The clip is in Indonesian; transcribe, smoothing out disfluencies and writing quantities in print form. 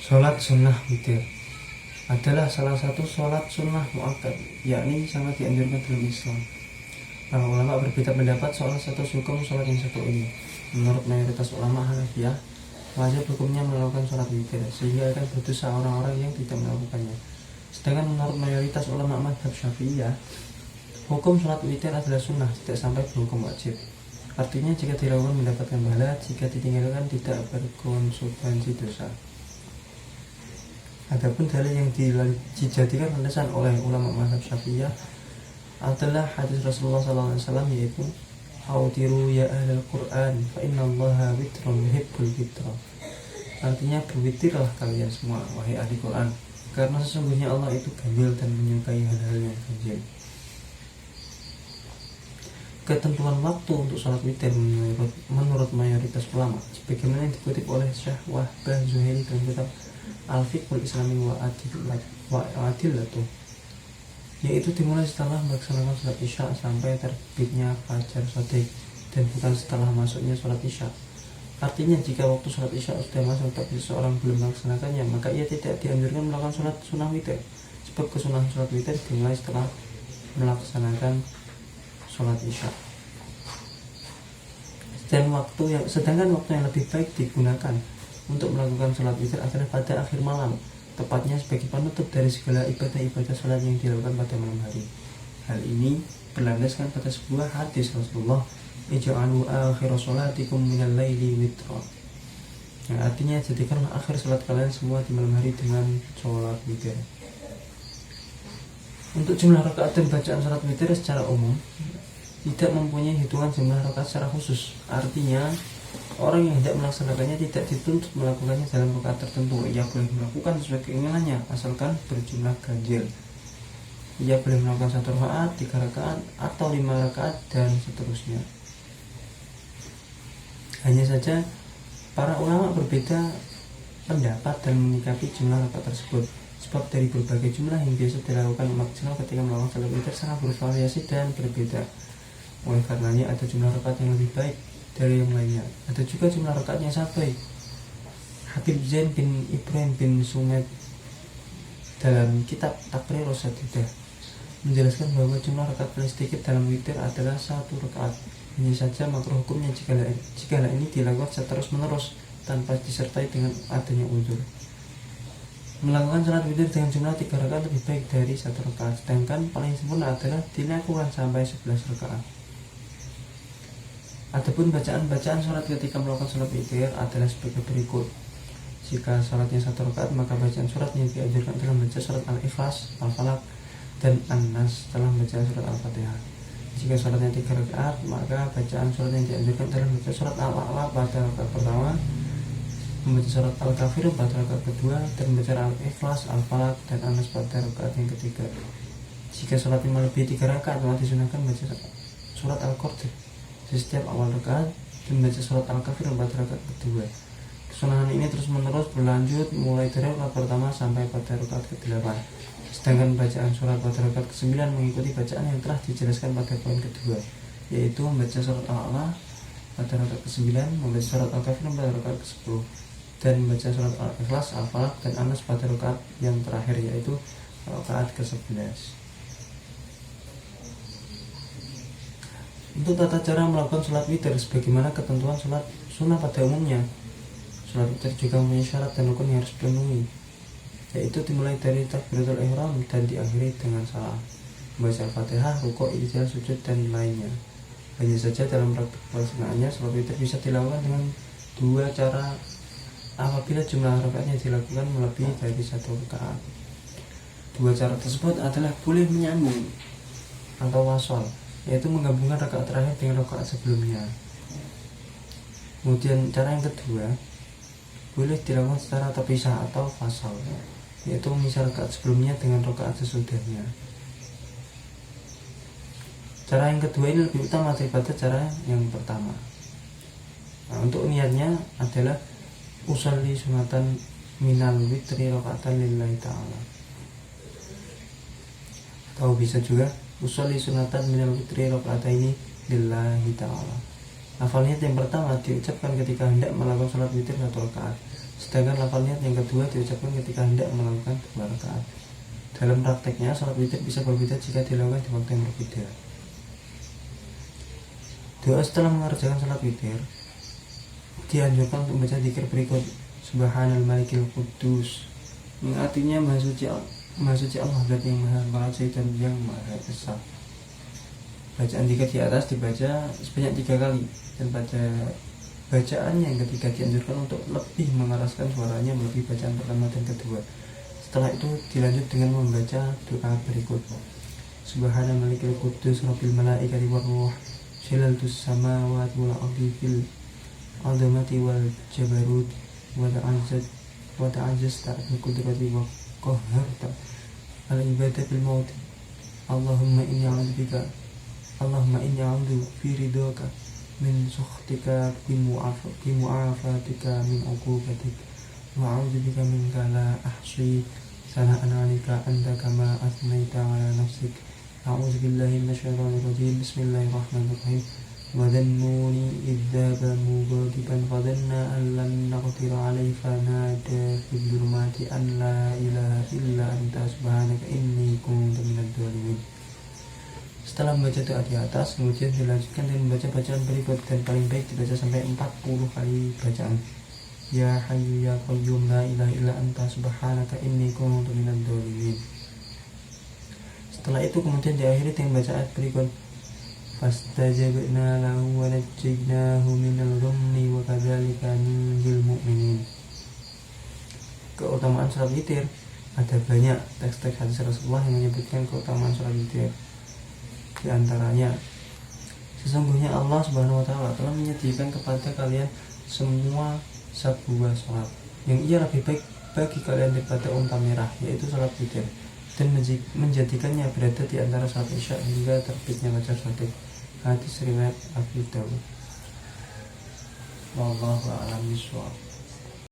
Sholat sunnah witir adalah salah satu sholat sunnah muakkad, yakni sangat dianjurkan dalam Islam. Para ulama berbeda pendapat soal status hukum sholat yang satu ini. Menurut mayoritas ulama Hanafiyah, wajib hukumnya melakukan sholat witir, sehingga akan berdosa orang-orang yang tidak melakukannya. Sedangkan menurut mayoritas ulama mazhab Syafi'iyah, hukum sholat witir adalah sunnah, tidak sampai berhukum wajib. Artinya jika dilakukan mendapatkan pahala, jika ditinggalkan tidak berkonsekuensi dosa. Adapun dalil yang dijadikan landasan oleh ulama mazhab Syafi'iyah adalah hadis Rasulullah SAW, yaitu "Autiru ya ahlal Quran, fa inna Allaha witrun yuhibbul witra." Artinya, berwitirlah kalian semua wahai ahli Quran, karena sesungguhnya Allah itu ganjil dan menyukai hal-hal yang ganjil. Ketentuan waktu untuk sholat witir menurut mayoritas ulama, sebagaimana yang dikutip oleh Syekh Wahbah Zuhairi dalam kitab Al-Fiqhul Islami wa Adillatuh, yaitu dimulai setelah melaksanakan sholat isya sampai terbitnya fajar shadiq, dan bukan setelah masuknya sholat isya. Artinya jika waktu sholat isya sudah masuk tapi seseorang belum melaksanakannya, maka ia tidak dianjurkan melakukan sholat sunnah witir, sebab kesunahan sholat witir dimulai setelah melaksanakan sholat isya. Sedangkan waktu yang lebih baik digunakan untuk melakukan sholat witir adalah pada akhir malam, tepatnya sebagai penutup dari segala ibadah-ibadah sholat yang dilakukan pada malam hari. Hal ini berlandaskan pada sebuah hadis Rasulullah, "Ij'alu akhir sholatikum minal laili witra." Yang artinya, jadikanlah akhir sholat kalian semua di malam hari dengan sholat witir. Untuk jumlah rakaat dan bacaan sholat witir secara umum tidak mempunyai hitungan jumlah rakaat secara khusus. Artinya, orang yang tidak melaksanakannya tidak dituntut melakukannya dalam rakaat tertentu. Ia boleh melakukan sesuai keinginannya, asalkan berjumlah ganjil. Ia boleh melakukan 1 rakaat, 3 rakaat, atau 5 rakaat, dan seterusnya. Hanya saja, para ulama berbeda pendapat dalam menyikapi jumlah rakaat tersebut, sebab dari berbagai jumlah yang biasa dilakukan umat Islam ketika melakukan sholat witir sangat bervariasi dan berbeda. Oleh karenanya, ada jumlah rakaat yang lebih baik dari yang lainnya, ada juga jumlah rakaat yang sangat baik. Habib Zain bin Ibrahim bin Sumed dalam kitab Takrir Rosadidah menjelaskan bahwa jumlah rakaat paling sedikit dalam witir adalah 1 rakaat. Hanya saja makruh hukumnya jika ini dilakukan seterus menerus tanpa disertai dengan adanya uzur. Melakukan sholat witir dengan jumlah 3 rakaat lebih baik dari 1 rakaat, sedangkan paling sempurna adalah dilakukan sampai 11 rakaat. Adapun bacaan sholat ketika melakukan sholat witir adalah sebagai berikut. Jika sholatnya 1 rakaat, maka bacaan sholat yang dianjurkan adalah membaca surat Al-Ikhlas, Al-Falaq, dan An-Nas setelah membaca surat Al-Fatihah. Jika sholatnya 3 rakaat, maka bacaan sholat yang dianjurkan adalah membaca surat Al-A'la pada rakaat pertama, membaca surat Al-Kafirun pada rakaat kedua, dan membaca Al-Ikhlas, Al-Falaq, dan An-Nas pada rakaat yang ketiga. Jika sholatnya melebihi 3 rakaat, maka disunahkan membaca surat Al-Qur'an di setiap awal rakaat dan membaca surat Al-Kafirun pada rakaat kedua. Kesunahan ini terus menerus berlanjut mulai dari rakaat pertama sampai pada rakaat ke-8. Sedangkan bacaan surat pada rakaat ke-9 mengikuti bacaan yang telah dijelaskan pada poin kedua, yaitu membaca surat Al-A'la pada rakaat ke-9, membaca surat Al-Kafirun pada rakaat ke-10, dan membaca surat Al-Ikhlas, Al-Falaq, dan An-Nas pada rakaat yang terakhir, yaitu rakaat ke-11. Untuk tata cara melakukan sholat witir sebagaimana ketentuan sholat sunnah pada umumnya, sholat witir juga mempunyai syarat dan rukun yang harus dipenuhi, yaitu dimulai dari takbiratul ihram dan diakhiri dengan salam, membaca Al-Fatihah, rukuk, i'tidal, sujud, dan lainnya. Hanya saja dalam praktik pelaksanaannya, sholat witir bisa dilakukan dengan 2 cara apabila jumlah rakaatnya dilakukan melebihi dari 1 rakaat. 2 cara tersebut adalah boleh menyambung atau wasol, yaitu menggabungkan rakaat terakhir dengan rakaat sebelumnya. Kemudian cara yang kedua boleh dilakukan secara terpisah atau fasal, yaitu memisah rakaat sebelumnya dengan rakaat sesudahnya. Cara yang kedua ini lebih utama daripada cara yang pertama. Untuk niatnya adalah usolli sunatan minal witri rakaatan lillahi ta'ala, atau bisa juga usolli sunatan minal witri rakaataini lillahi ta'ala. Lafalnya yang pertama diucapkan ketika hendak melakukan sholat witir 1 rakaat, Sedangkan lafal niat yang kedua diucapkan ketika hendak melakukan 2 rakaat. Dalam prakteknya, sholat witir bisa berbeda jika dilakukan di waktu yang berbeda. Doa setelah mengerjakan sholat witir dianjurkan untuk membaca zikir berikut: Subhanal Malikil Quddus, yang artinya Maha Suci Allah, Zat yang Maha Pengasih dan yang Maha Esa. Bacaan zikir di atas dibaca sebanyak 3 kali, dan pada bacaan yang ketiga dianjurkan untuk lebih mengeraskan suaranya melebihi bacaan pertama dan kedua. Setelah itu dilanjut dengan membaca doa berikut: Subhana Malikil Quddus Rabbil Malaikati war Ruh, Shilaltus Samawati wal Ardi fil Azamati wal Jabarut wa ta'azzaz ta'atul Qudrati wa Qahharta al ibadah bil maut. Allahumma inni a'udzu fi ridhaka min sukhtika bi mu'afatika min uqubatik wa a'udzu bika minka la ahsi sana'an 'alaika anta kama asnaita 'ala nafsik. A'udzu billahi minasyaitonir rajim. Bismillahirrahmanirrahim. Wa dhannuni idh dhahaba mughadiban fa dhanna an lam naqdir 'alaihi fanada fil dhulumati an la ilaha illa anta subhanaka inni kuntu minadh dhalimin. Setelah membaca doa di atas, kemudian dilanjutkan dengan membaca bacaan berikut, dan paling baik dibaca sampai 40 kali bacaan: Ya Hayyu Ya Qayyum la ilaha illa anta subhanaka inni kuntu minadh dhalimin. Setelah itu kemudian diakhiri dengan bacaan berikut: Fastajabna lahu wa najjaynahu minal ghammi wa kadzalika nunjil mu'minin. Keutamaan salat witir, ada banyak teks-teks hadis Rasulullah yang menyebutkan keutamaan salat witir. Di antaranya, sesungguhnya Allah Subhanahu wa taala telah menyediakan kepada kalian semua sebuah salat yang ia lebih baik bagi kalian daripada unta merah, yaitu salat witir, dan menjadikannya berada di antara salat Isya hingga terbitnya fajar shadiq. Hadis riwayat Abu Dawud. Wallahu a'lam bishawab.